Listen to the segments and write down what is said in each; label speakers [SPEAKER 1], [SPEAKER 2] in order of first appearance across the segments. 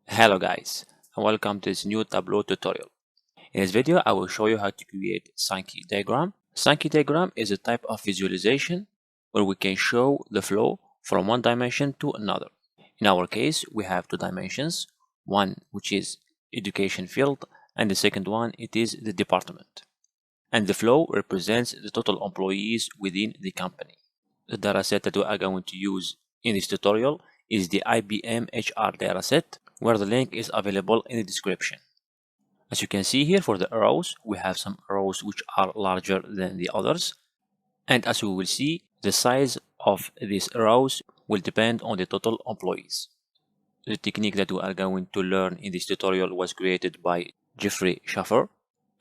[SPEAKER 1] Hello guys, and welcome to this new Tableau tutorial. In this video, I will show you how to create sankey diagram. Sankey diagram is a type of visualization where we can show the flow from one dimension to another. In our case, we have two dimensions, one which is education field, and the second one it is the department. And the flow represents the total employees within the company. The dataset that we are going to use in this tutorial is the IBM HR dataset, where the link is available in the description. As you can see here for the rows, we have some rows which are larger than the others. And as we will see, the size of these rows will depend on the total employees. The technique that we are going to learn in this tutorial was created by Jeffrey Schaffer,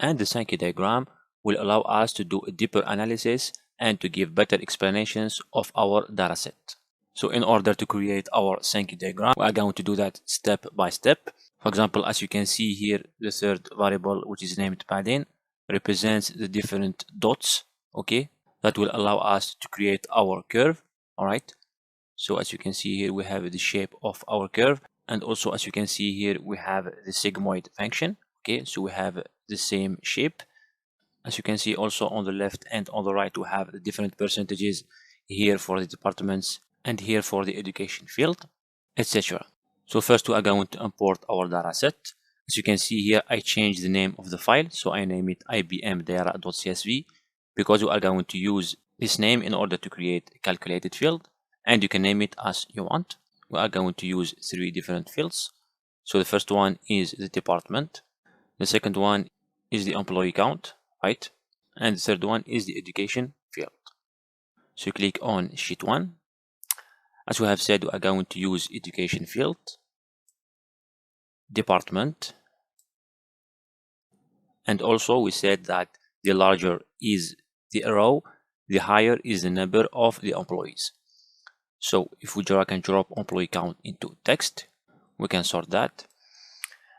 [SPEAKER 1] and the sankey diagram will allow us to do a deeper analysis and to give better explanations of our dataset. So in order to create our sankey diagram, we are going to do that step by step. For example, as you can see here, the third variable, which is named padding, represents the different dots, okay, that will allow us to create our curve. All right. So as you can see here, we have the shape of our curve. And also, as you can see here, we have the sigmoid function. Okay, so we have the same shape. As you can see also on the left and on the right, we have the different percentages here for the departments and here for the education field, etc. So first we are going to import our dataset. As you can see here, I changed the name of the file. So I name it ibmdata.csv because we are going to use this name in order to create a calculated field, and you can name it as you want. We are going to use three different fields. So the first one is the department. The second one is the employee count, right? And the third one is the education field. So you click on sheet 1. As we have said, we are going to use education field, department, and also we said that the larger is the row, the higher is the number of the employees. So if we drag and drop employee count into text, we can sort that.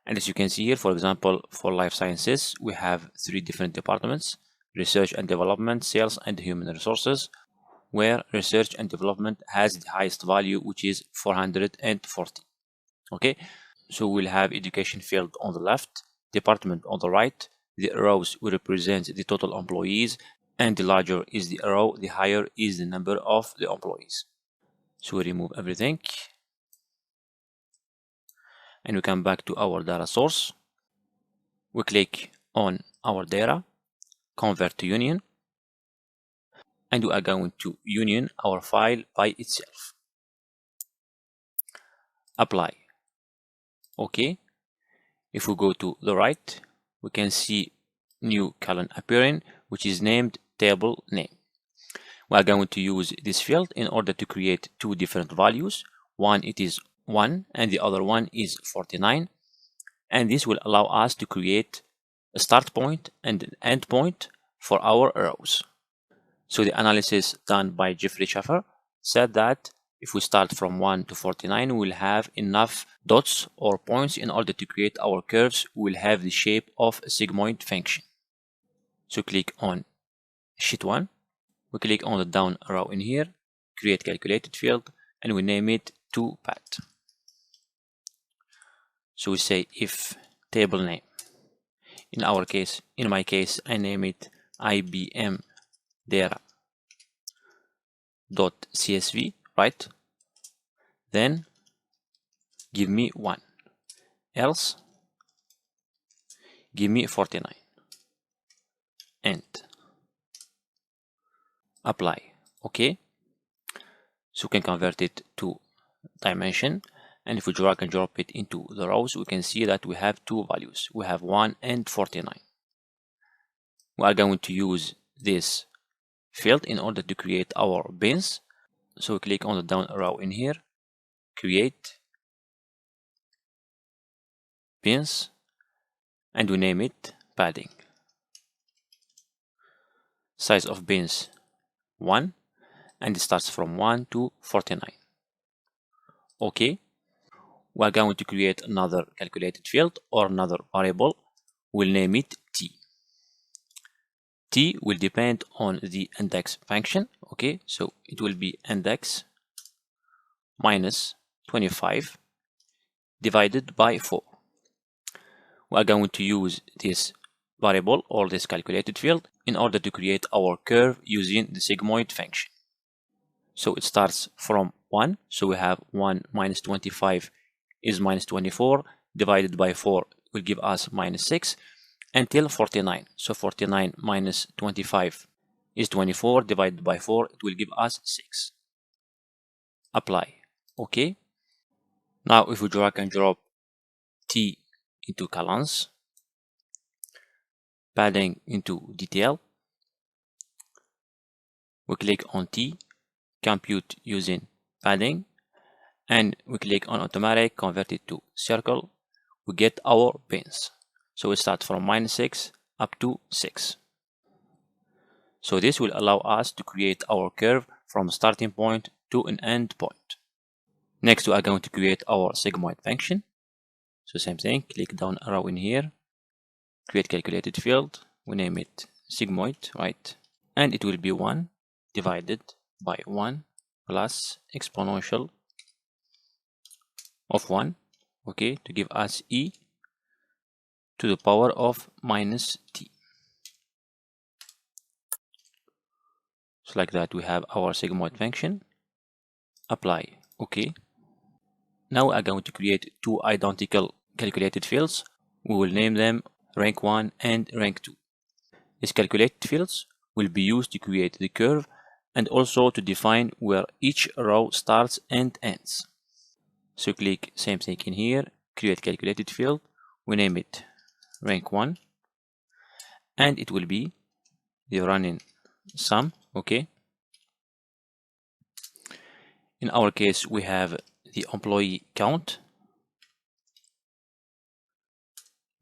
[SPEAKER 1] And as you can see here, for example, for life sciences, we have three different departments: research and development, sales, and human resources, where research and development has the highest value, which is 440. Okay, so we'll have education field on the left, department on the right. The rows will represent the total employees, and the larger is the row, the higher is the number of the employees. So we remove everything, and we come back to our data source. We click on our data, convert to union, and we are going to union our file by itself. Apply. Okay. If we go to the right, we can see new column appearing, which is named table name. We are going to use this field in order to create two different values. One it is 1 and the other one is 49. And this will allow us to create a start point and an end point for our rows. So the analysis done by Jeffrey Schaffer said that if we start from 1 to 49, we'll have enough dots or points in order to create our curves. We'll have the shape of a sigmoid function. So click on sheet 1. We click on the down arrow in here, create calculated field, and we name it to pad. So we say if table name. In my case, I name it IBM data.csv, right? Then give me 1, else give me 49, and apply. Okay, so we can convert it to dimension, and if we drag and drop it into the rows, we can see that we have two values. We have 1 and 49. We are going to use this field in order to create our bins. So we click on the down arrow in here, create bins, and we name it padding. Size of bins 1, and it starts from 1 to 49. Okay, we are going to create another calculated field or another variable. We'll name it t. T will depend on the index function. Okay, so it will be index minus 25 divided by 4. We are going to use this variable or this calculated field in order to create our curve using the sigmoid function. So it starts from 1, so we have 1 minus 25 is minus 24, divided by 4 will give us minus 6, until 49. So 49 minus 25 is 24, divided by 4, it will give us 6. Apply. Okay. Now if we drag and drop T into columns, padding into detail, we click on T, compute using padding, and we click on automatic, convert it to circle, we get our pins. So we start from minus 6 up to 6. So this will allow us to create our curve from starting point to an end point. Next, we are going to create our sigmoid function. So same thing, click down arrow in here, create calculated field, we name it sigmoid, right? And it will be 1 divided by 1 plus exponential of 1, okay, to give us e to the power of minus t. So like that we have our sigmoid function. Apply. Okay. Now we are going to create two identical calculated fields. We will name them rank 1 and rank 2. These calculated fields will be used to create the curve and also to define where each row starts and ends. So click same thing in here, create calculated field, we name it rank 1, and it will be the running sum. Okay. In our case, we have the employee count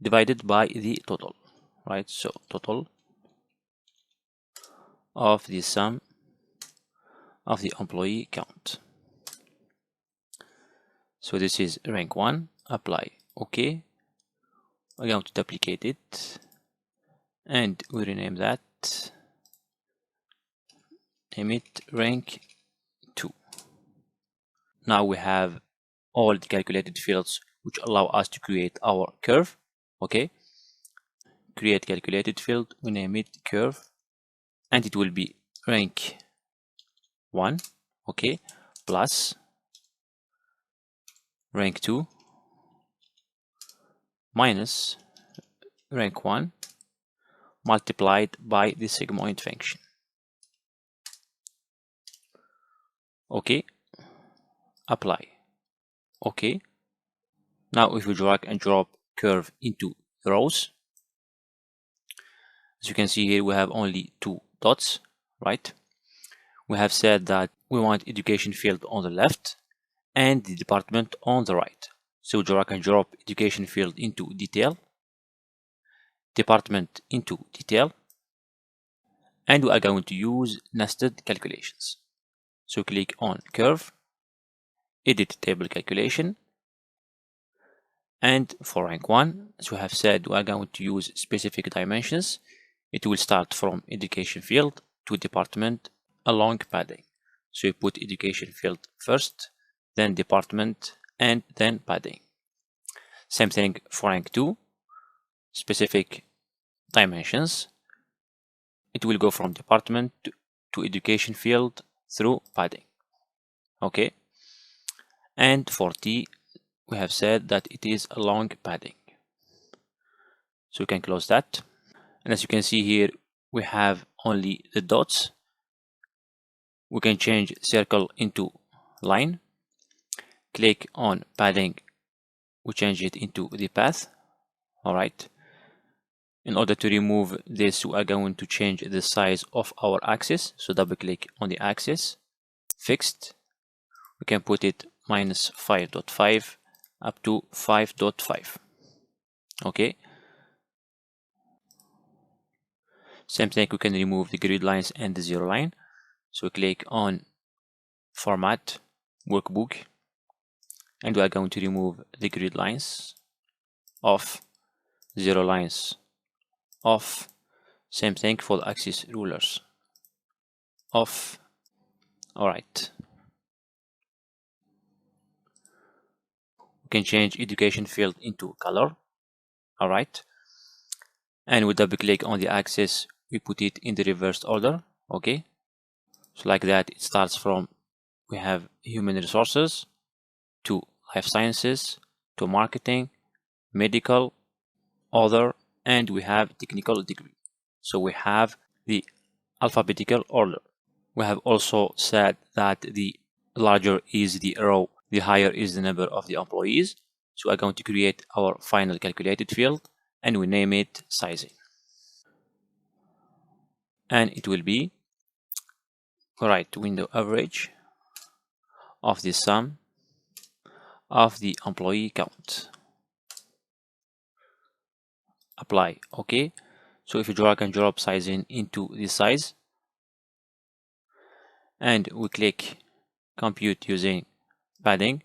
[SPEAKER 1] divided by the total, right? So total of the sum of the employee count. So this is rank 1, apply. Okay. We're going to duplicate it and we rename that, name it rank 2. Now we have all the calculated fields which allow us to create our curve. Okay. Create calculated field, we name it curve, and it will be rank 1, okay, plus rank 2 minus rank 1 multiplied by the sigmoid function. Okay. Apply. Okay. Now if we drag and drop curve into rows, as you can see here we have only 2 dots, right? We have said that we want education field on the left and the department on the right. So drag and drop education field into detail, department into detail, and we are going to use nested calculations. So click on curve, edit table calculation, and for rank 1, as we have said, we are going to use specific dimensions. It will start from education field to department along padding. So you put education field first, then department, and then padding. Same thing for rank 2, specific dimensions. It will go from department to education field through padding. Okay. And for T, we have said that it is along padding. So we can close that. And as you can see here, we have only the dots. We can change circle into line. Click on padding, we change it into the path. All right. In order to remove this, we are going to change the size of our axis. So double click on the axis, fixed. We can put it minus 5.5 up to 5.5. Okay. Same thing, we can remove the grid lines and the zero line. So click on format, workbook, and we are going to remove the grid lines, off, zero lines, off. Same thing for the axis rulers, off. All right. We can change education field into color. All right. And we double click on the axis, we put it in the reversed order. Okay. So like that, it starts from, we have human resources to life sciences to marketing, medical, other, and we have technical degree. So we have the alphabetical order. We have also said that the larger is the row, the higher is the number of the employees. So we're going to create our final calculated field and we name it sizing. And it will be right window average of the sum of the employee count. Apply. Okay. So if you drag and drop sizing into the size and we click compute using padding,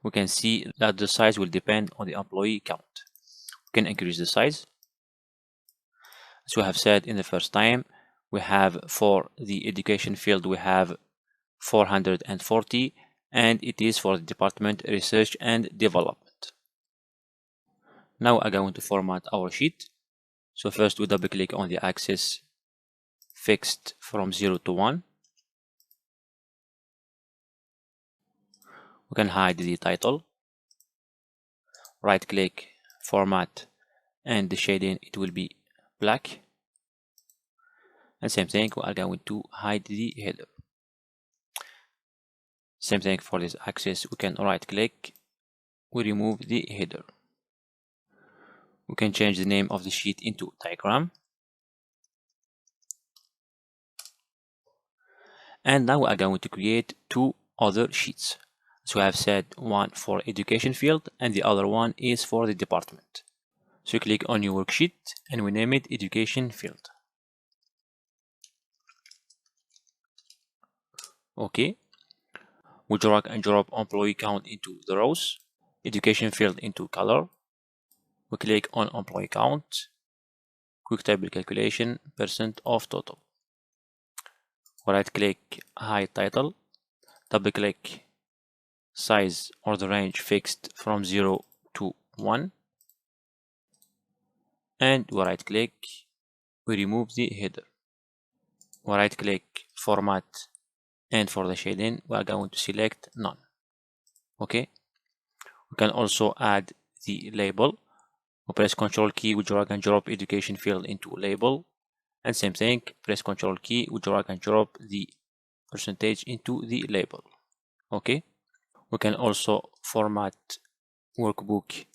[SPEAKER 1] we can see that the size will depend on the employee count. We can increase the size. As we have said in the first time, we have for the education field, we have 440, and it is for the department research and development. Now I'm going to format our sheet. So first we double click on the axis fixed from 0 to 1. We can hide the title. Right click, format, and the shading, it will be black. And same thing, we are going to hide the header. Same thing for this axis, we can right click, we remove the header. We can change the name of the sheet into diagram. And now we are going to create two other sheets. So I have said one for education field and the other one is for the department. So click on your worksheet and we name it education field. Okay. We drag and drop employee count into the rows, education field into color. We click on employee count, quick table calculation, percent of total. Right click, hide title, double click, size or the range fixed from 0 to 1. And we right click, we remove the header. We right click, format, and for the shading, we are going to select none. Okay. We can also add the label. We press Ctrl key, we drag and drop education field into label. And same thing, press Ctrl key, we drag and drop the percentage into the label. Okay. We can also format workbook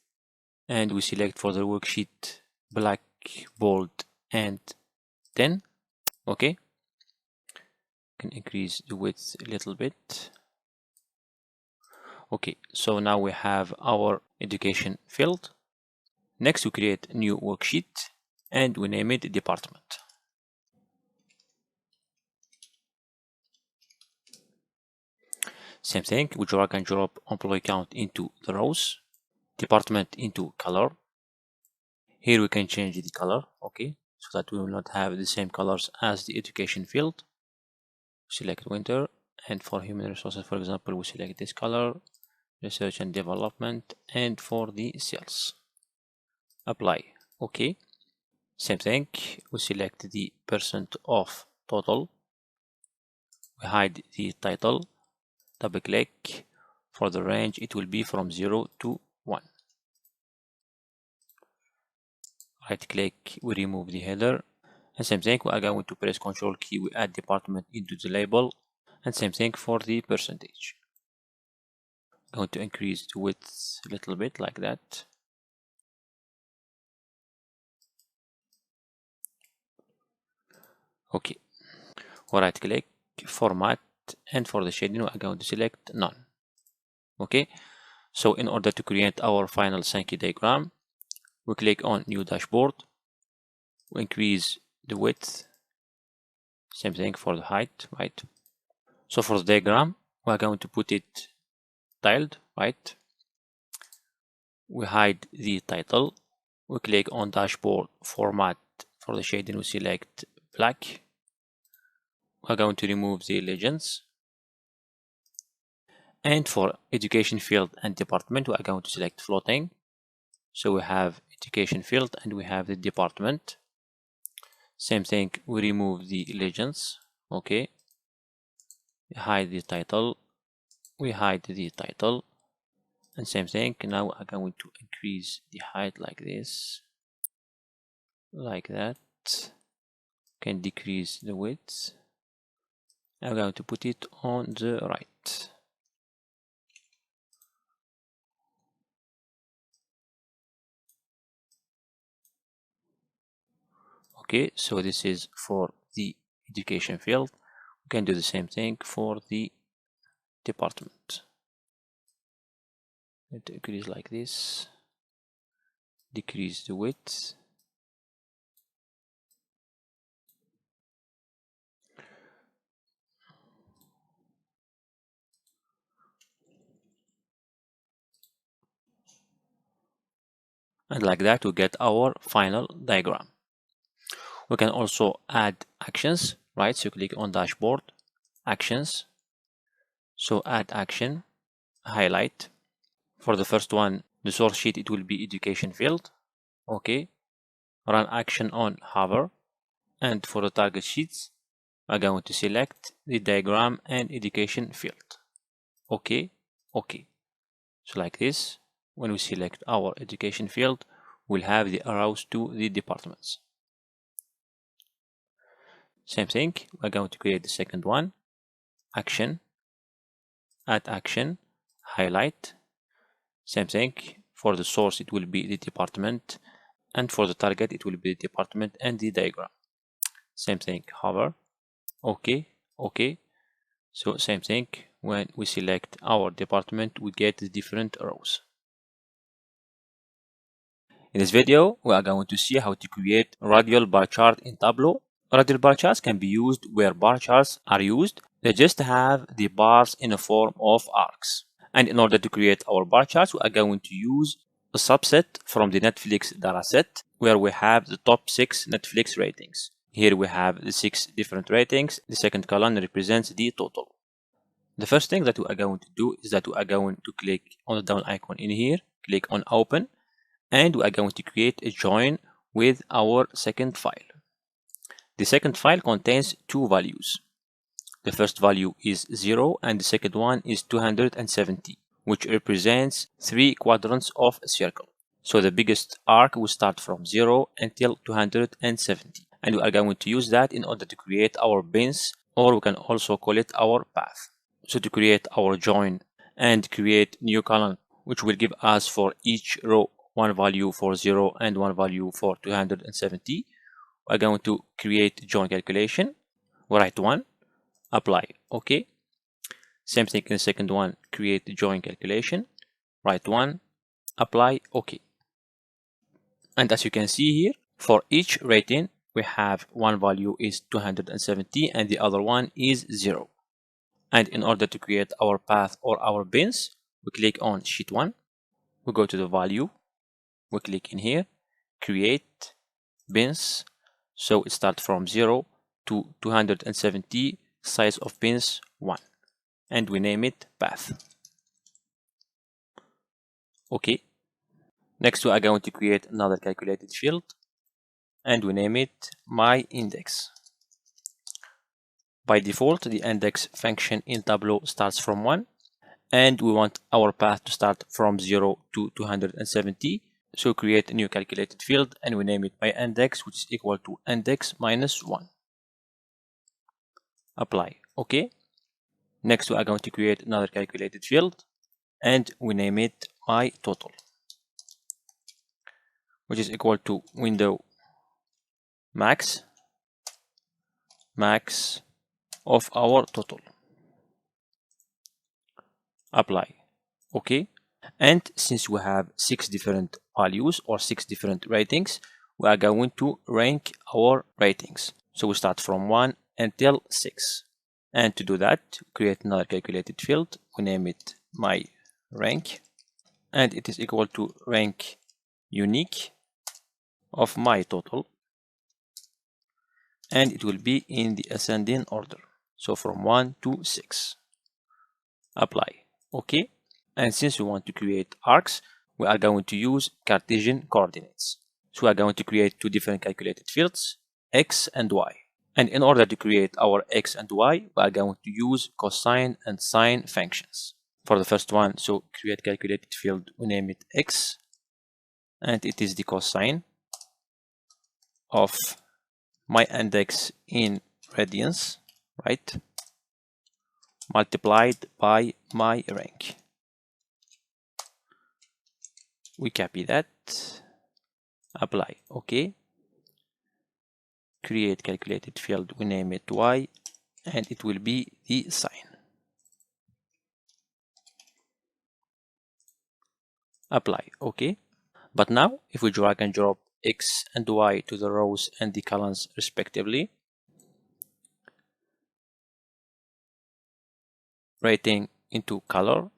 [SPEAKER 1] and we select for the worksheet black, bold, and 10. Okay. Can increase the width a little bit. Okay, so now we have our education field. Next, we create a new worksheet and we name it department. Same thing, we drag and drop employee count into the rows, department into color. Here we can change the color, okay, so that we will not have the same colors as the education field. Select winter, and for human resources, for example, we select this color, research and development, and for the sales. Apply. Okay. Same thing, we select the percent of total. We hide the title, double click. For the range, it will be from 0 to 1. Right click, we remove the header. And same thing, we are going to press Ctrl key, we add department into the label. And same thing for the percentage. I'm going to increase the width a little bit like that. Okay. Right click, format, and for the shading, we are going to select none. Okay. So in order to create our final sankey diagram, we click on new dashboard, we increase the width, same thing for the height, right? So for the diagram, we are going to put it tiled, right? We hide the title, we click on dashboard, format, for the shading we select black. We are going to remove the legends And for education field and department, we are going to select floating. So we have education field and we have the department. Same thing, we remove the legends. Okay, hide the title, we hide the title, and same thing. Now I'm going to increase the height like this, like that. Can decrease the width. I'm going to put it on the right. Okay, so this is for the education field. We can do the same thing for the department. It increase like this, decrease the width. And like that, we get our final diagram. We can also add actions, right? So click on dashboard, actions. So add action, highlight. For the first one, the source sheet, it will be education field. Okay. Run action on hover. And for the target sheets, I'm going to select the diagram and education field. Okay. Okay. So like this, when we select our education field, we'll have the arrows to the departments. Same thing, we're going to create the second one, action, add action, highlight. Same thing, for the source it will be the department, and for the target it will be the department and the diagram. Same thing, hover, okay, okay. So same thing, when we select our department, we get the different rows. In this video, we are going to see how to create radial bar chart in Tableau. Radial bar charts can be used where bar charts are used. They just have the bars in the form of arcs. And in order to create our bar charts, we are going to use a subset from the Netflix dataset where we have the top 6 Netflix ratings. Here we have the 6 different ratings. The second column represents the total. The first thing that we are going to do is that we are going to click on the down icon in here, click on open, and we are going to create a join with our second file. The second file contains 2 values. The first value is 0 and the second one is 270, which represents 3 quadrants of a circle. So the biggest arc will start from 0 until 270, and we are going to use that in order to create our bins, or we can also call it our path. So to create our join and create new column, which will give us for each row one value for 0 and one value for 270, we're going to create join calculation. We write one, apply, okay. Same thing in the second one, create join calculation, write one, apply, okay. And as you can see here, for each rating, we have one value is 270 and the other one is 0. And in order to create our path or our bins, we click on sheet 1, we go to the value, we click in here, create bins. So it starts from 0 to 270, size of bins 1, and we name it path. Okay. Next we are going to create another calculated field and we name it my index. By default, the index function in Tableau starts from 1, and we want our path to start from 0 to 270. So create a new calculated field and we name it my index, which is equal to index minus 1. Apply. Okay. Next we are going to create another calculated field and we name it my total, which is equal to window max of our total. Apply. Okay. And since we have 6 different values or 6 different ratings, we are going to rank our ratings. So we start from 1 until 6. And to do that, create another calculated field. We name it my rank, and it is equal to rank unique of my total, and it will be in the ascending order. So from 1 to 6. Apply. OK. And since we want to create arcs, we are going to use Cartesian coordinates. So we are going to create two different calculated fields, x and y. And in order to create our x and y, we are going to use cosine and sine functions. For the first one, so create calculated field, we name it x, and it is the cosine of my index in radians, right, multiplied by my rank. We copy that, apply, OK. Create calculated field, we name it y, and it will be the sine. Apply, OK. But now, if we drag and drop x and y to the rows and the columns respectively, rating into color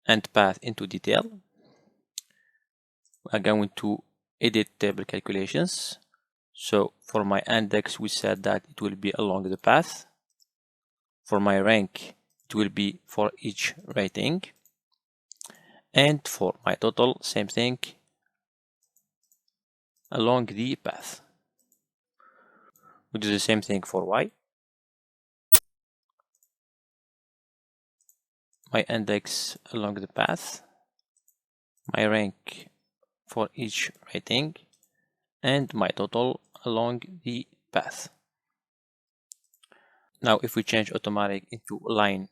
[SPEAKER 1] and path into detail, we are going to edit table calculations. So for my index, we said that it will be along the path. For my rank, it will be for each rating. And for my total, same thing, along the path. We do the same thing for y. My index along the path, my rank for each rating, and my total along the path. Now if we change automatic into line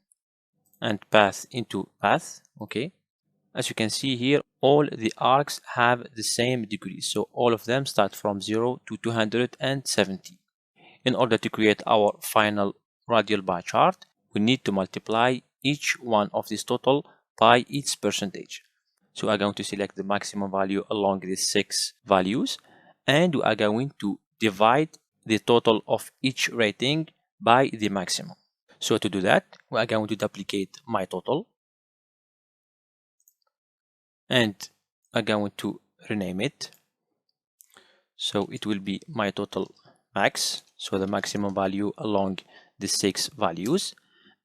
[SPEAKER 1] and path into path, okay, as you can see here, all the arcs have the same degree, so all of them start from 0 to 270. In order to create our final radial bar chart, we need to multiply each one of this total by its percentage. So we are going to select the maximum value along these 6 values, and we are going to divide the total of each rating by the maximum. So to do that, we are going to duplicate my total, and I'm going to rename it. So it will be my total max, so the maximum value along the 6 values,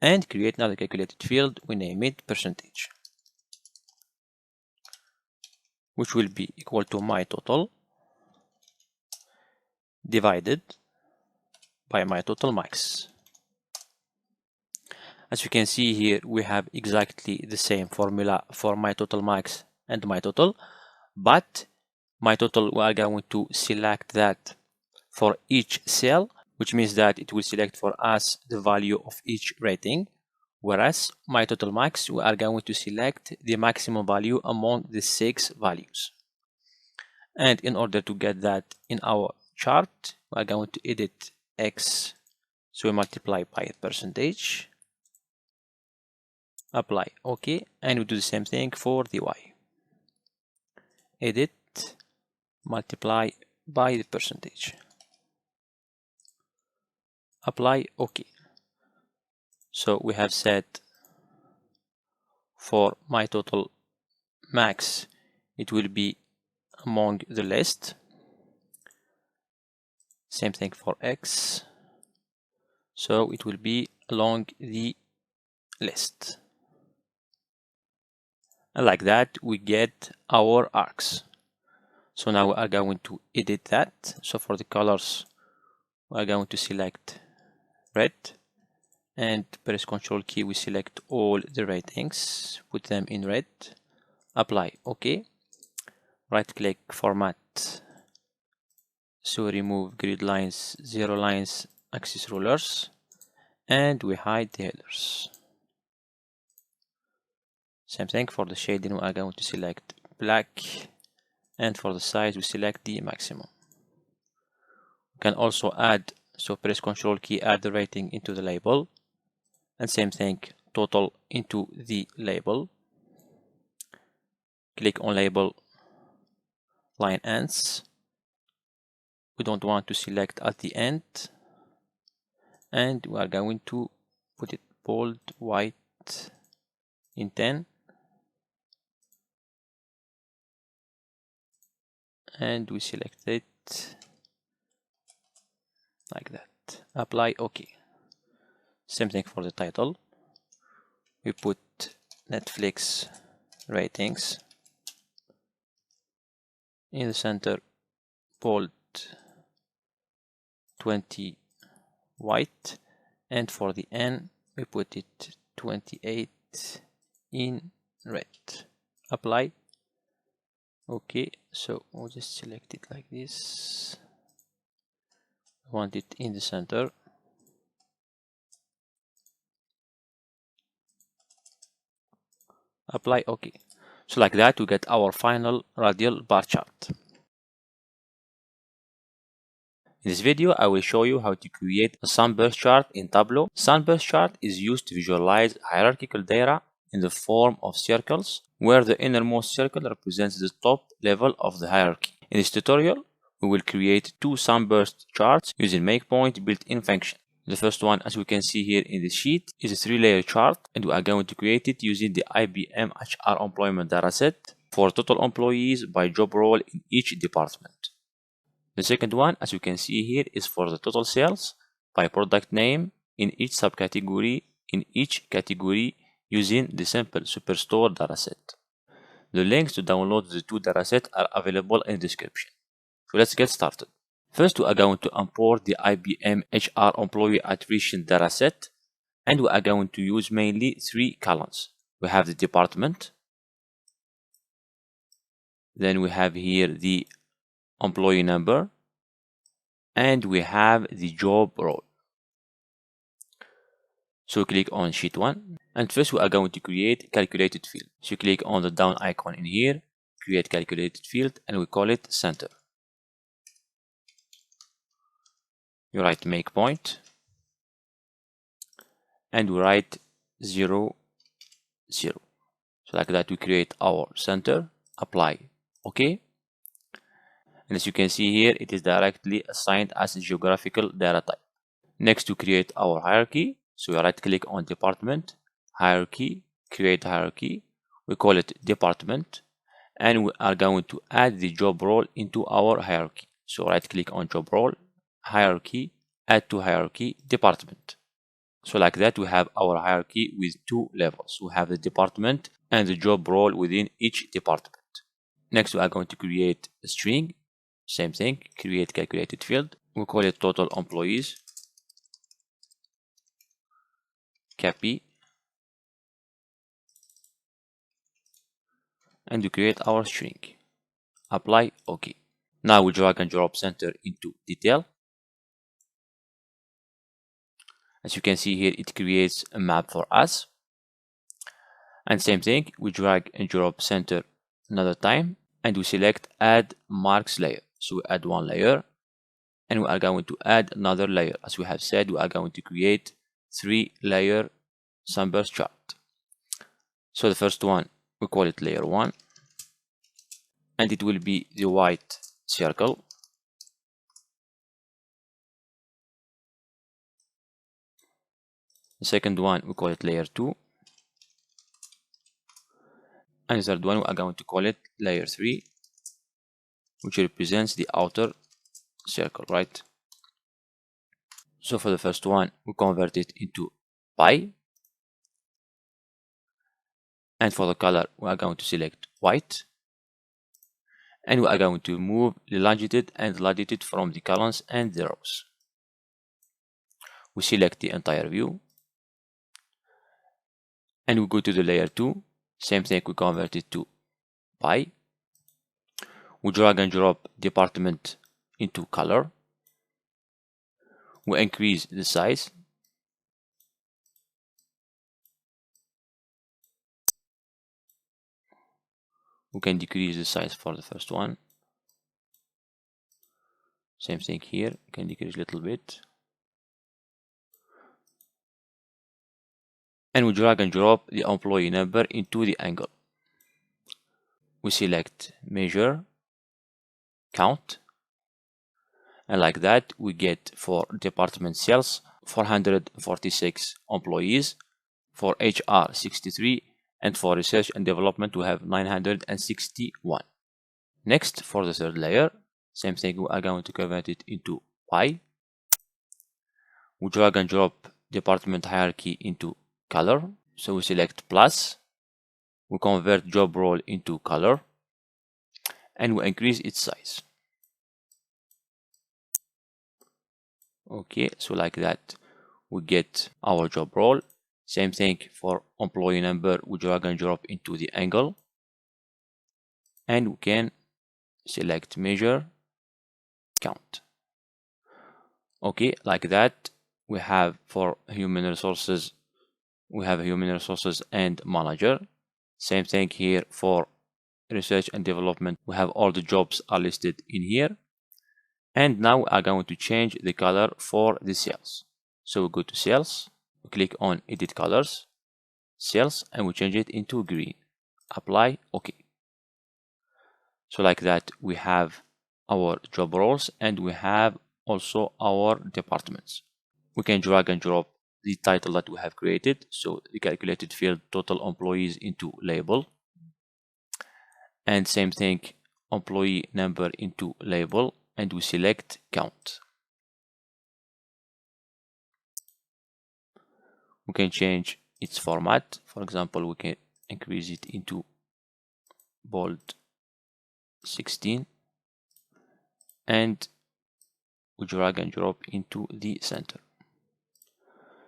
[SPEAKER 1] and create another calculated field, we name it percentage, which will be equal to my total divided by my total max. As you can see here, we have exactly the same formula for my total max and my total, but my total, we are going to select that for each cell, which means that it will select for us the value of each rating, whereas my total max, we are going to select the maximum value among the 6 values. And in order to get that in our chart, we are going to edit x, so we multiply by percentage, apply, OK, and we do the same thing for the y. Edit, multiply by the percentage, apply, OK. So we have set for my total max, it will be among the list. Same thing for x, so it will be along the list. And like that, we get our arcs. So now we are going to edit that. So for the colors, we are going to select red, and press Ctrl key, we select all the ratings, put them in red, apply, OK. Right click, format, so remove grid lines, 0 lines, axis rulers, and we hide the headers. Same thing for the shading, we are going to select black, and for the size we select the maximum. We can also add, so press Ctrl key, add the rating into the label, and same thing, total into the label. Click on label, line ends. We don't want to select at the end, and we are going to put it bold, white in 10, and we select it like that, apply, OK. Same thing for the title, we put Netflix ratings. In the center, bold 20 white, and for the N we put it 28 in red. Apply. Okay, so we'll just select it like this. I want it in the center. Apply. Okay, so like that we get our final radial bar chart. In this video, I will show you how to create a sunburst chart in Tableau. Sunburst chart is used to visualize hierarchical data in the form of circles, where the innermost circle represents the top level of the hierarchy. In this tutorial, we will create two sunburst charts using makepoint built-in function. The first one, as we can see here in the sheet, is a 3-layer chart, and we are going to create it using the IBM HR employment dataset for total employees by job role in each department. The second one, as you can see here, is for the total sales by product name in each subcategory in each category using the simple Superstore dataset. The links to download the two datasets are available in the description. So let's get started. First, we are going to import the IBM HR employee attrition dataset, and we are going to use mainly 3 columns. We have the department, then we have here the employee number, and we have the job role. So click on sheet 1, and first we are going to create calculated field. So click on the down icon in here, create calculated field, and we call it center. You write make point, and we write 0, 0. So like that we create our center. Apply. Okay. And as you can see here, it is directly assigned as a geographical data type. Next, to create our hierarchy, so we right click on department, hierarchy, create hierarchy. We call it department, and we are going to add the job role into our hierarchy. So right click on job role, hierarchy, add to hierarchy, department. So like that we have our hierarchy with 2 levels. We have the department and the job role within each department. Next, we are going to create a string. Same thing, create calculated field. We call it total employees, copy, and we create our string. Apply. OK. Now we drag and drop center into detail. As you can see here, it creates a map for us. And same thing, we drag and drop center another time, and we select add marks layer. So we add 1 layer, and we are going to add another layer. As we have said, we are going to create 3-layer sunburst chart. So the first one, we call it layer 1, and it will be the white circle. The second one, we call it layer 2, and the third one, we are going to call it layer 3, which represents the outer circle, right? So for the first one, we convert it into pie, and for the color, we are going to select white, and we are going to move the longitude and latitude from the columns and the rows. We select the entire view, and we go to the layer 2. Same thing, we convert it to pie. We drag and drop department into color. We increase the size. We can decrease the size for the first one. Same thing here, we can decrease a little bit. And we drag and drop the employee number into the angle. We select measure, count, and like that we get for department sales 446 employees, for HR 63, and for research and development we have 961. Next, for the third layer, same thing, we are going to convert it into pie. We drag and drop department hierarchy into color, so we select plus, we convert job role into color, and we increase its size. Okay, so like that we get our job role. Same thing for employee number, we drag and drop into the angle, and we can select measure count. Okay, like that we have for human resources, we have human resources and manager. Same thing here for research and development, we have all the jobs are listed in here. And now we are going to change the color for the cells. So we go to cells, we click on edit colors, cells, and we change it into green. Apply, OK. So like that we have our job roles, and we have also our departments. We can drag and drop the title that we have created. So the calculated field total employees into label, and same thing employee number into label, and we select count. We can change its format. For example, we can increase it into bold 16, and we drag and drop into the center.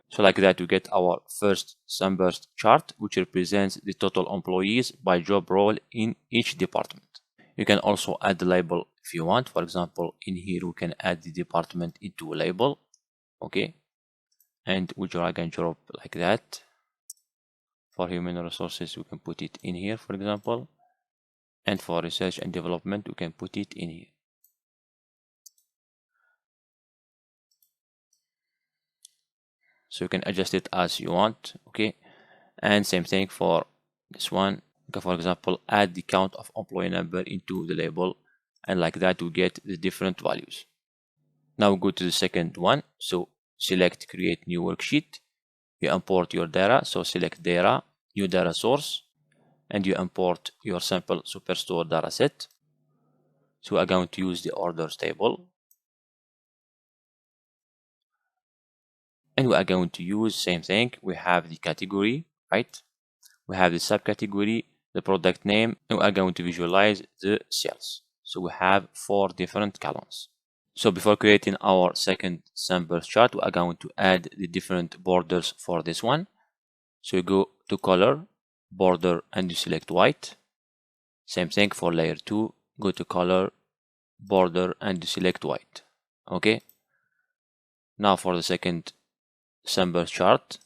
[SPEAKER 1] So like that we get our first sunburst chart, which represents the total employees by job role in each department. You can also add the label if you want. For example, in here we can add the department into a label. Okay, and we drag and drop like that. For human resources we can put it in here, for example, and for research and development we can put it in here. So you can adjust it as you want. Okay, and same thing for this one. You can, for example, add the count of employee number into the label, and like that we get the different values. Now we go to the second one. So select create new worksheet, you import your data. So select data, new data source, and you import your sample superstore dataset. So we are going to use the orders table, and we are going to use same thing. We have the category, right? We have the subcategory, the product name, and we are going to visualize the cells. So we have 4 different columns. So before creating our second sunburst chart, we are going to add the different borders for this one. So you go to color, border, and you select white. Same thing for layer 2, go to color, border, and you select white. Okay. Now for the second sunburst chart,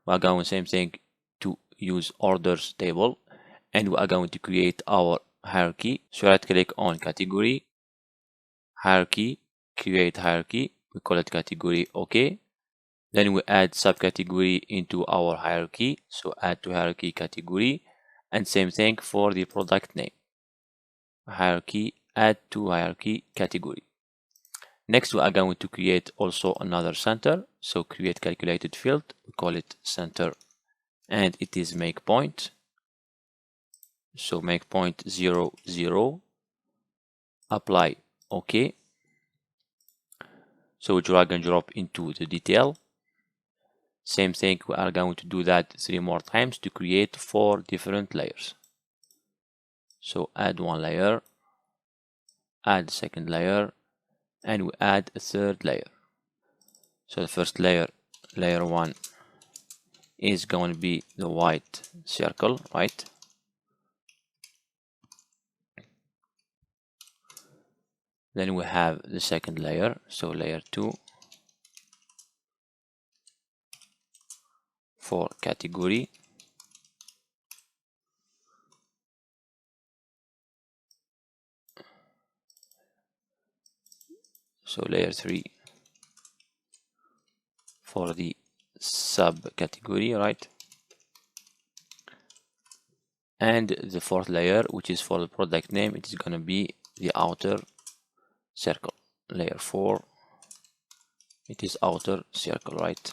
[SPEAKER 1] we are going same thing to use orders table, and we are going to create our hierarchy. So right click on category, hierarchy, create hierarchy, we call it category. Okay, then we add subcategory into our hierarchy. So add to hierarchy category, and same thing for the product name, hierarchy, add to hierarchy category. Next we are going to create also another center. So create calculated field, we call it center, and it is make point. So make point 0, 0, apply. OK. So we drag and drop into the detail. Same thing, we are going to do that 3 more times to create 4 different layers. So add 1 layer, add second layer, and we add a third layer. So the first layer, layer 1, is going to be the white circle, right? Then we have the second layer, so layer 2 for category. So layer 3 for the subcategory, right? And the fourth layer, which is for the product name, it is going to be the outer circle. Layer 4, it is outer circle, right?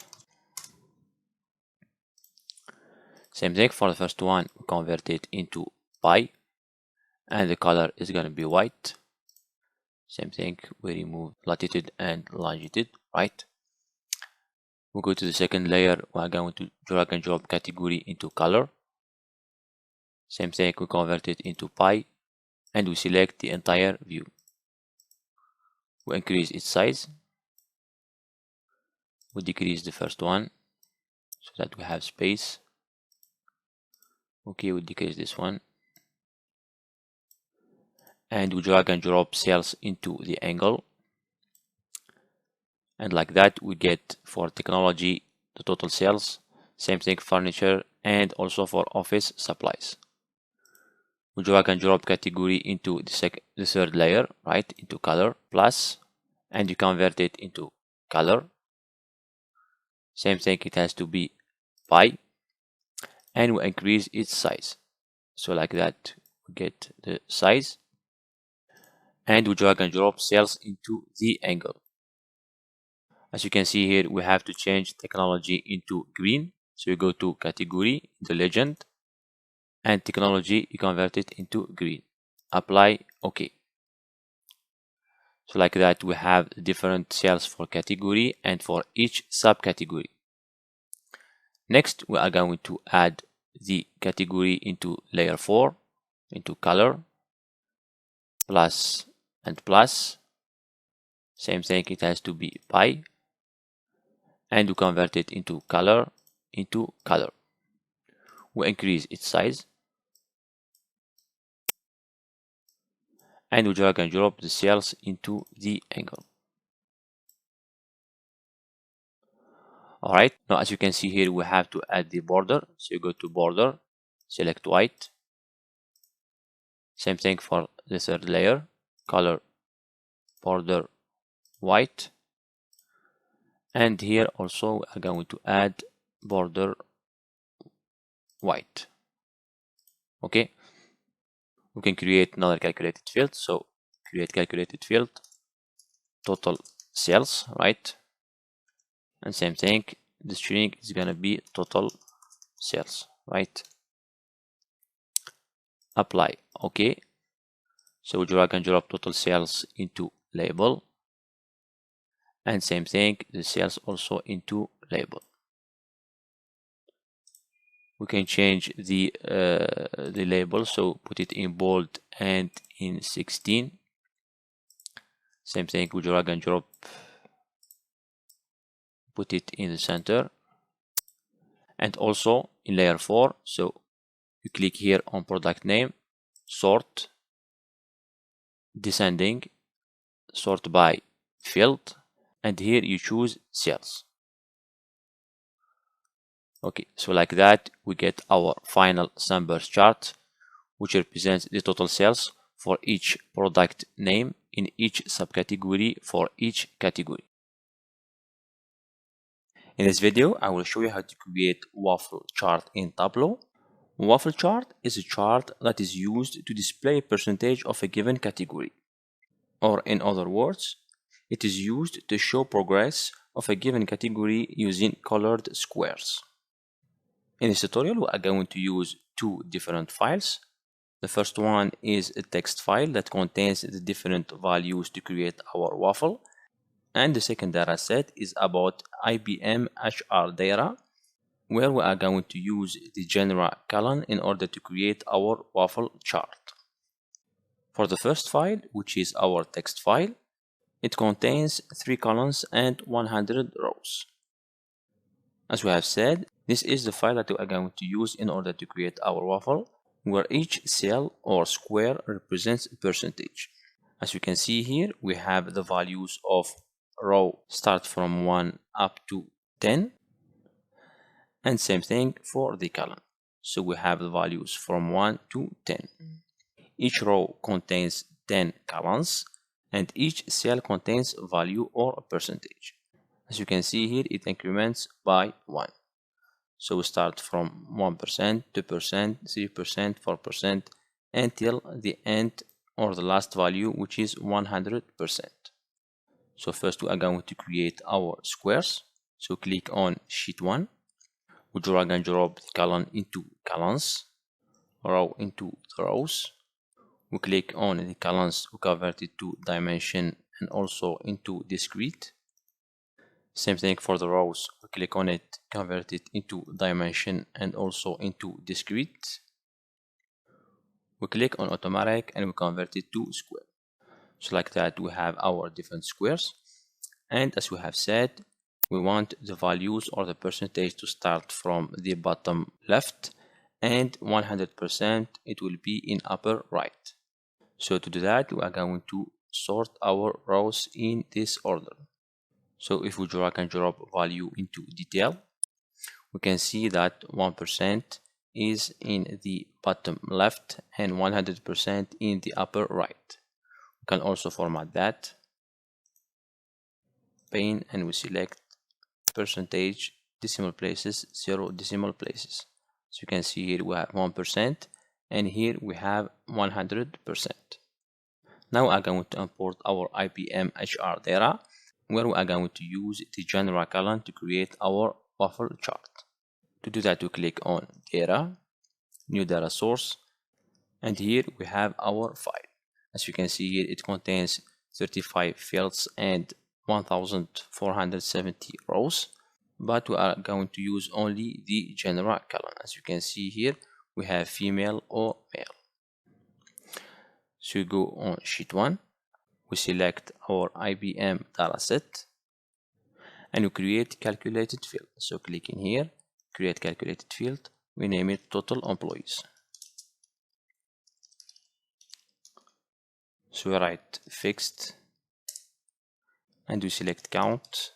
[SPEAKER 1] Same thing for the first one, we convert it into pie, and the color is going to be white. Same thing, we remove latitude and longitude, right? We go to the second layer, we are going to drag and drop category into color. Same thing, we convert it into pi and we select the entire view. We increase its size. We decrease the first one so that we have space. Okay, we decrease this one. And we drag and drop cells into the angle. And like that, we get for technology the total cells. Same thing, furniture, and also for office supplies. We drag and drop category into the third layer, right, into color plus, and you convert it into color. Same thing, it has to be pi, and we increase its size. So like that, we get the size, and we drag and drop cells into the angle. As you can see here, we have to change technology into green. So you go to category, the legend, and technology, you convert it into green. Apply, OK. So like that, we have different cells for category and for each subcategory. Next, we are going to add the category into layer 4, into color, plus and plus. Same thing, it has to be pi. And we convert it into color, We increase its size. And we drag and drop the cells into the angle. Alright, now as you can see here, we have to add the border. So you go to border, select white. Same thing for the third layer, color, border, white. And here also we are going to add border white. Okay, we can create another calculated field. So create calculated field, total cells, right? And same thing, the string is gonna be total cells, right? Apply, okay. So we drag and drop total cells into label, and same thing, the cells also into label. We can change the label, so put it in bold and in 16. Same thing, we drag and drop, put it in the center, and also in layer 4. So you click here on product name, sort, descending, sort by field, and here you choose cells. Okay, so like that we get our final sunburst chart, which represents the total sales for each product name in each subcategory for each category. In this video, I will show you how to create waffle chart in Tableau. Waffle chart is a chart that is used to display a percentage of a given category. Or in other words, it is used to show progress of a given category using colored squares. In this tutorial, we are going to use two different files. The first one is a text file that contains the different values to create our waffle. And the second data set is about IBM HR data, where we are going to use the genera column in order to create our waffle chart. For the first file, which is our text file, it contains 3 columns and 100 rows. As we have said, this is the file that we are going to use in order to create our waffle, where each cell or square represents a percentage. As you can see here, we have the values of row start from 1 up to 10, and same thing for the column. So we have the values from 1 to 10. Each row contains 10 columns, and each cell contains a value or a percentage. As you can see here, it increments by 1. So we start from 1%, 2%, 3%, 4%, until the end or the last value, which is 100%. So first we are going to create our squares. So click on sheet 1. We drag and drop the column into columns, row into the rows. We click on the columns, we convert it to dimension and also into discrete. Same thing for the rows, we click on it, convert it into dimension and also into discrete. We click on automatic and we convert it to square. So like that, we have our different squares. And as we have said, we want the values or the percentage to start from the bottom left, and 100% it will be in upper right. So to do that, we are going to sort our rows in this order. So if we drag and drop value into detail, we can see that 1% is in the bottom left and 100% in the upper right. We can also format that pane and we select percentage, decimal places, 0 decimal places. So you can see here we have 1% and here we have 100%. Now I'm going to import our IBM HR data, where we are going to use the general column to create our waffle chart. To do that, we click on data, new data source, and here we have our file. As you can see here, it contains 35 fields and 1470 rows, but we are going to use only the general column. As you can see here, we have female or male. So you go on sheet 1, we select our IBM dataset, and we create calculated field. So click in here, create calculated field, we name it total employees. So we write fixed and we select count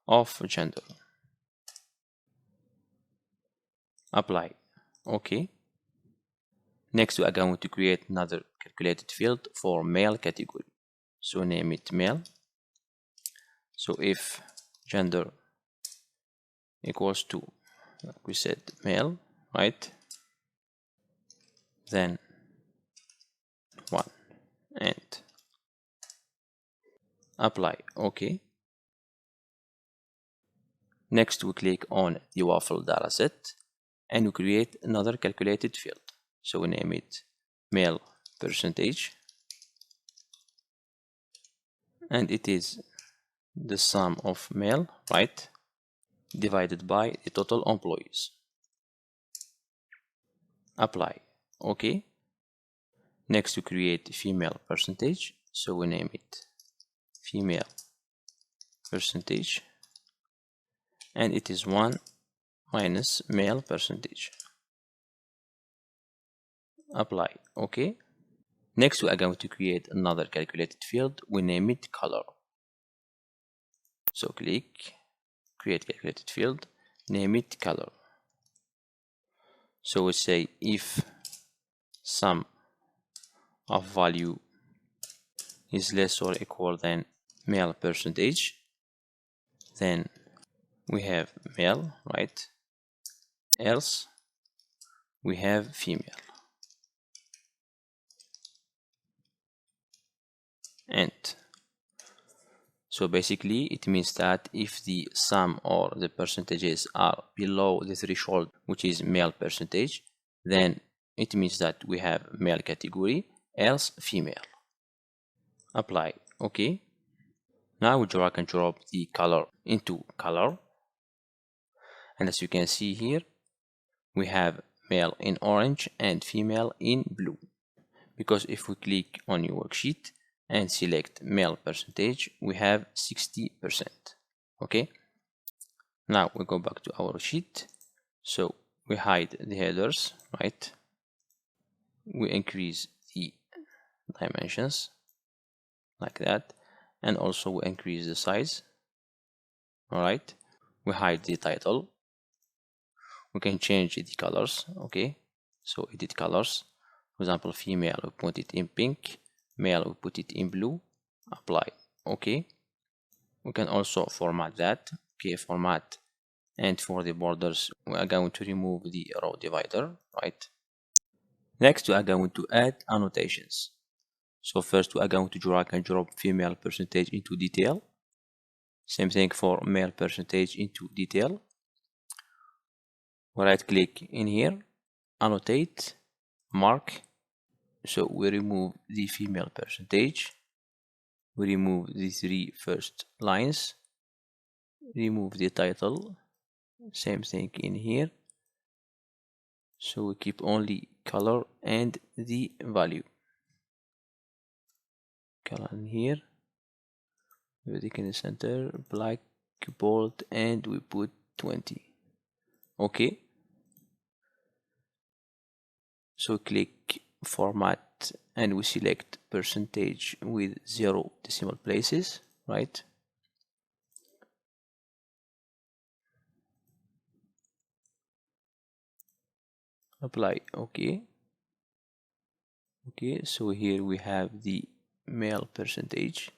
[SPEAKER 1] of gender. Apply. OK. Next, we are going to create another calculated field for male category. So name it male. So if gender equals to, like we said, male, right? Then 1 and apply. OK. Next, we click on the waffle dataset and we create another calculated field. So we name it male percentage, and it is the sum of male, right, divided by the total employees. Apply. OK. Next, we create female percentage. So we name it female percentage, and it is 1 minus male percentage. Apply. OK. Next, we are going to create another calculated field. We name it color. So click, create calculated field, name it color. So we say if sum of value is less or equal than male percentage, then we have male, right? Else we have female. And so basically it means that if the sum or the percentages are below the threshold, which is male percentage, then it means that we have male category, else female. Apply. OK. Now we drag and drop the color into color, and as you can see here, we have male in orange and female in blue. Because if we click on your worksheet and select male percentage, we have 60%. OK. Now we go back to our sheet. So we hide the headers, right? We increase the dimensions like that, and also we increase the size. All right. We hide the title. We can change the colors. OK. So edit colors. For example, female, we put it in pink. Male, we put it in blue. Apply. OK. We can also format that. OK, format. And for the borders, we are going to remove the row divider, right? Next, we are going to add annotations. So first, we are going to drag and drop female percentage into detail. Same thing for male percentage into detail. We right click in here, annotate, mark. So we remove the female percentage. We remove the 3 first lines. Remove the title. Same thing in here. So we keep only color and the value. Color in here, everything in the center, black, bold, and we put 20. Okay. So click format and we select percentage with 0 decimal places, right? Apply. Okay. Okay, so here we have the male percentage.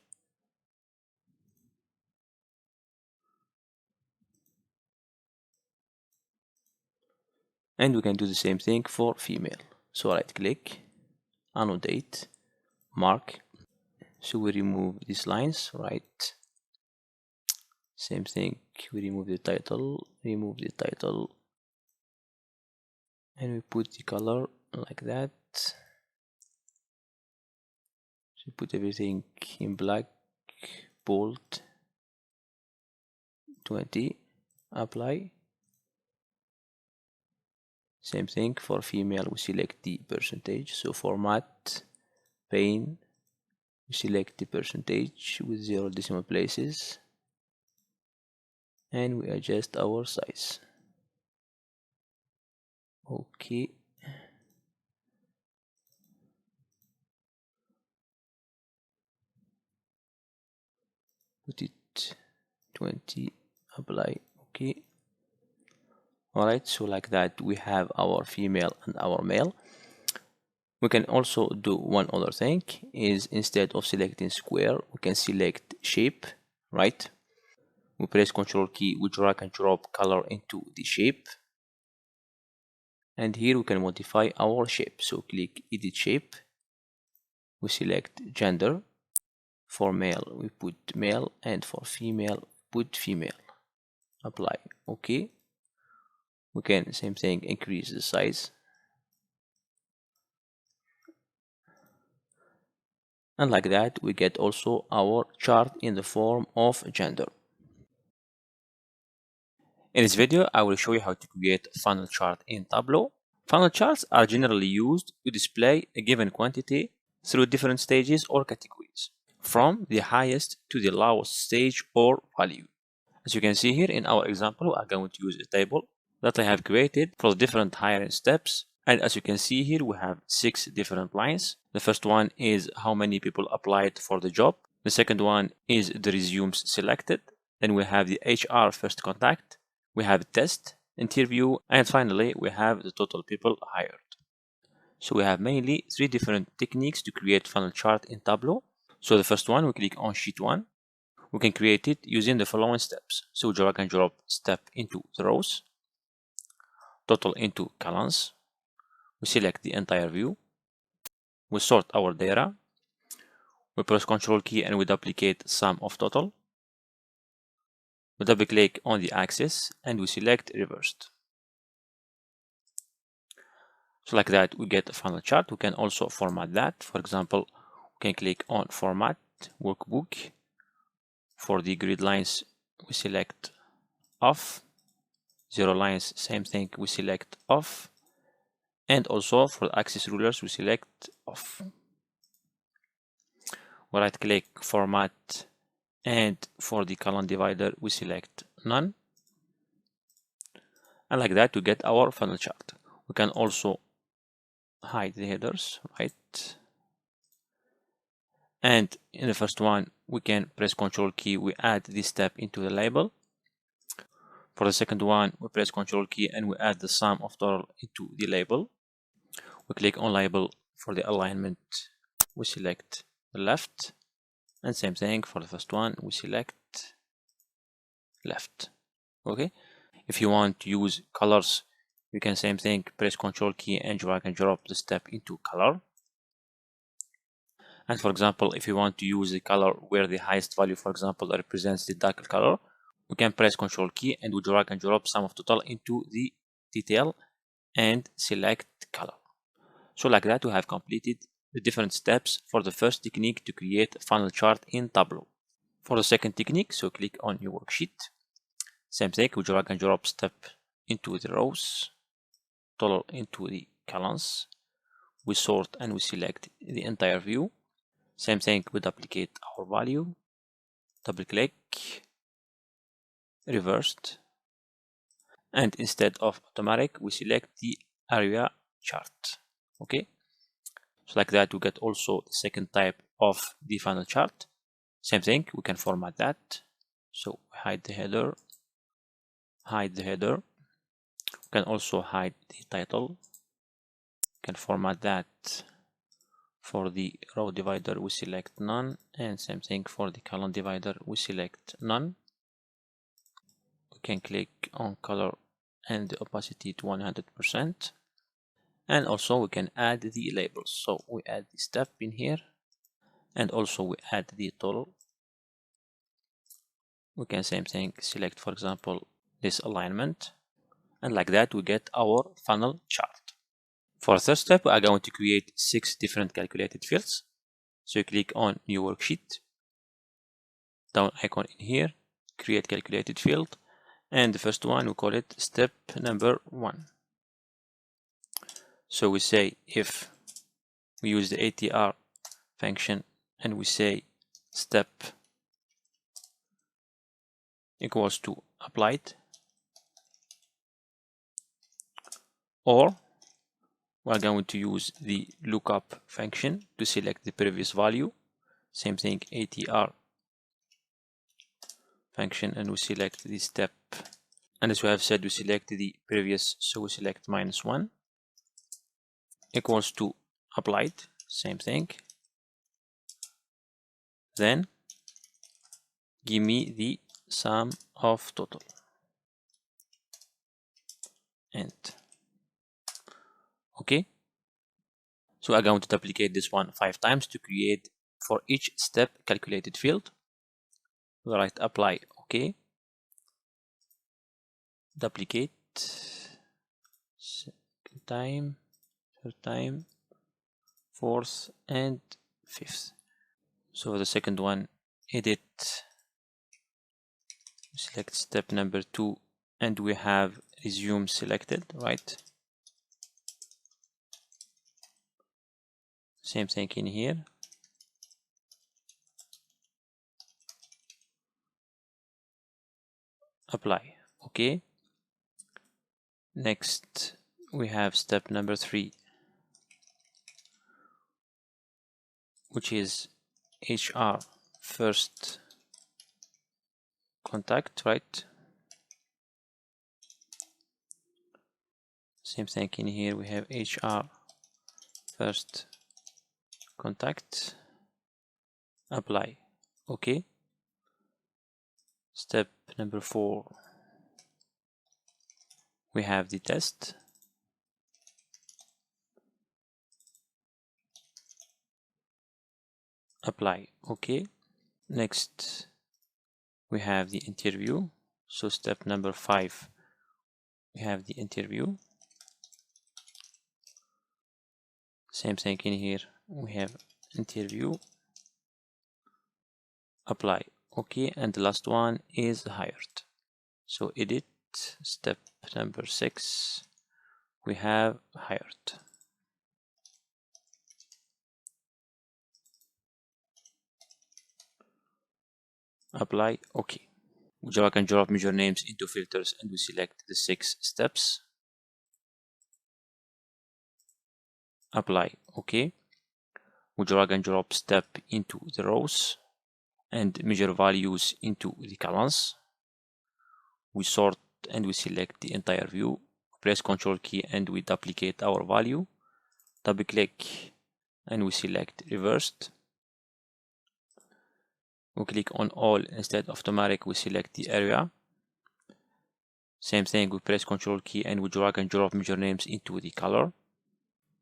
[SPEAKER 1] And we can do the same thing for female. So right click, annotate, mark. So we remove these lines, right? Same thing, we remove the title, and we put the color like that. So put everything in black, bold, 20, apply. Same thing for female, we select the percentage. So format, pane, we select the percentage with 0 decimal places, and we adjust our size. Okay. Put it 20, apply. Okay. Alright, so like that we have our female and our male. We can also do one other thing, is instead of selecting square, we can select shape, right? We press Ctrl key, we drag and drop color into the shape. And here we can modify our shape. So click edit shape. We select gender. For male, we put male, and for female, put female. Apply. Okay. We can, same thing, increase the size. And like that, we get also our chart in the form of gender. In this video, I will show you how to create a funnel chart in Tableau. Funnel charts are generally used to display a given quantity through different stages or categories, from the highest to the lowest stage or value. As you can see here in our example, we are going to use a table that I have created for the different hiring steps. And as you can see here, we have 6 different lines. The first one is how many people applied for the job. The second one is the resumes selected. Then we have the HR first contact. We have test, interview, and finally we have the total people hired. So we have mainly 3 different techniques to create funnel chart in Tableau. So the first one, we click on sheet 1. We can create it using the following steps. So drag and drop step into the rows, total into columns. We select the entire view. We sort our data. We press Ctrl key and we duplicate sum of total. We double click on the axis and we select reversed. So like that, we get a funnel chart. We can also format that. For example, we can click on format, workbook. For the grid lines, we select off. 0 lines, same thing, we select off. And also for the axis rulers, we select off. We right click format, and for the column divider, we select none. And like that, we get our funnel chart. We can also hide the headers, right? And in the first one, we can press Ctrl key, we add this step into the label. For the second one, we press Ctrl key and we add the sum of total into the label. We click on label. For the alignment, we select the left. And same thing for the first one, we select left. Okay. If you want to use colors, you can same thing, press Ctrl key and drag and drop the step into color. And for example, if you want to use the color where the highest value, for example, represents the darker color, we can press Ctrl key and we drag and drop sum of total into the detail and select color. So like that, we have completed the different steps for the first technique to create a funnel chart in Tableau. For the second technique, so click on your worksheet. Same thing, we drag and drop step into the rows, total into the columns. we sort and we select the entire view. Same thing, we duplicate our value, double click, reversed, and instead of automatic we select the area chart. Okay, so like that we get also the second type of the final chart. Same thing, we can format that. So hide the header, we can also hide the title, we can format that. For the row divider we select none, and same thing for the column divider we select none. We can click on color and the opacity to 100%, and also we can add the labels. So we add the step in here, and also we add the total. We can same thing select, for example, this alignment, and like that we get our funnel chart. For the third step, we are going to create 6 different calculated fields. So you click on new worksheet, down icon in here, create calculated field, and the first one we call it step number 1. So we say if we use the ATR function and we say step equals to applied, or we're going to use the lookup function to select the previous value. Same thing, ATR function, and we select the step, and as we have said we select the previous, so we select -1 equals to applied, same thing, then give me the sum of total, and okay, so I'm going to duplicate this one 5 times to create for each step calculated field. We write apply, okay, duplicate, second time, third time, fourth and fifth. So the second one, edit, select step number 2, and we have resume selected, right? Same thing in here. Apply, okay. Next we have step number 3, which is HR first contact, right? Same thing in here, we have HR first contact, apply, okay. Step number 4, we have the test, apply, okay. Next we have the interview, so step number 5, we have the interview, same thing in here, we have interview, apply, okay. And the last one is hired, so edit, step number 6, we have hired, apply, okay. We drag and drop measure names into filters and we select the 6 steps, apply, okay. We drag and drop step into the rows and measure values into the columns. We sort and we select the entire view, press Ctrl key and we duplicate our value, double click and we select reversed. We click on all instead of automatic, we select the area. Same thing, we press Ctrl key and we drag and drop measure names into the color.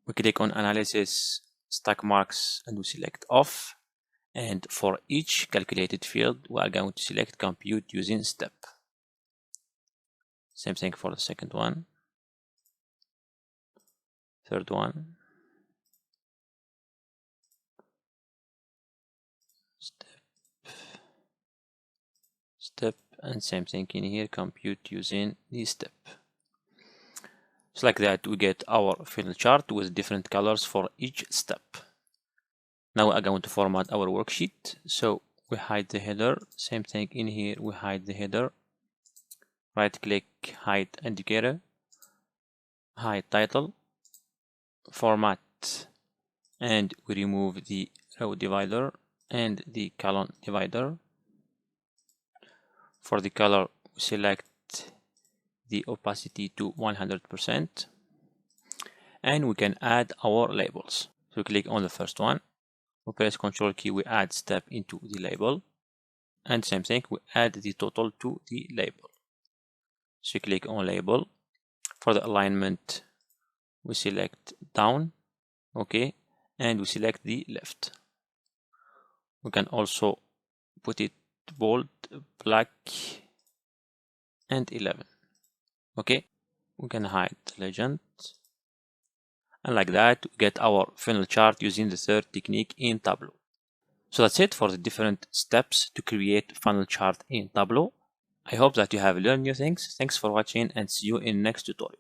[SPEAKER 1] We click on analysis, stack marks, and we select off. And for each calculated field, we are going to select compute using step. Same thing for the second one, third one, step, and same thing in here, compute using the step. So like that, we get our funnel chart with different colors for each step. Now we are going to format our worksheet. So we hide the header. Same thing in here, we hide the header. Right click, hide indicator, hide title, format, and we remove the row divider and the column divider. For the color, we select the opacity to 100%, and we can add our labels. So we click on the first one, we press Ctrl key, we add step into the label, and same thing, we add the total to the label. So click on label. For the alignment, we select down, okay, and we select the left. We can also put it bold, black, and 11. Okay, we can hide the legend, and like that we get our funnel chart using the third technique in Tableau. So that's it for the different steps to create funnel chart in Tableau. I hope that you have learned new things. Thanks for watching and see you in next tutorial.